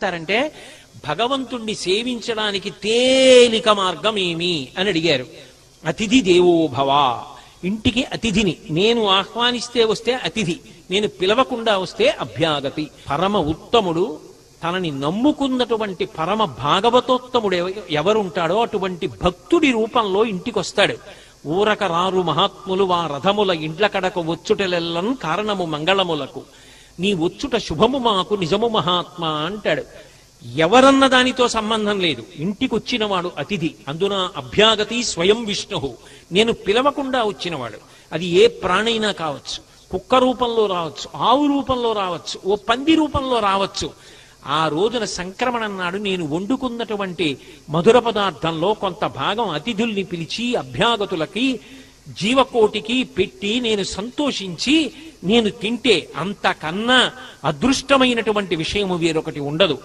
అంటే భగవంతుణ్ణి సేవించడానికి తేలిక మార్గం ఏమి అని అడిగారు. అతిథి దేవో భవ. ఇంటికి అతిథిని నేను ఆహ్వానిస్తే వస్తే అతిథి, నేను పిలవకుండా వస్తే అభ్యాగతి. పరమ ఉత్తముడు, తనని నమ్ముకున్నటువంటి పరమ భాగవతోత్తముడు ఎవరుంటాడో అటువంటి భక్తుడి రూపంలో ఇంటికొస్తాడు. ఊరక రారు మహాత్ములు వా రథముల ఇండ్ల కడకు వచ్చుటలెల్లను కారణము మంగళములకు, నీ వచ్చుట శుభము మాకు నిజము మహాత్మా అంటాడు. ఎవరన్న దానితో సంబంధం లేదు, ఇంటికొచ్చినవాడు అతిథి. అందున అభ్యాగతి స్వయం విష్ణు, నేను పిలవకుండా వచ్చినవాడు. అది ఏ ప్రాణైనా కావచ్చు, కుక్క రూపంలో రావచ్చు, ఆవు రూపంలో రావచ్చు, ఓ పంది రూపంలో రావచ్చు. ఆ రోజున సంక్రమణం నాడు నేను వండుకున్నటువంటి మధుర పదార్థంలో కొంత భాగం అతిథుల్ని పిలిచి అభ్యాగతులకి జీవకోటికి పెట్టి నేను సంతోషించి నేను తింటే అంతకన్నా అదృష్టమైనటువంటి విషయము వేరొకటి ఉండదు.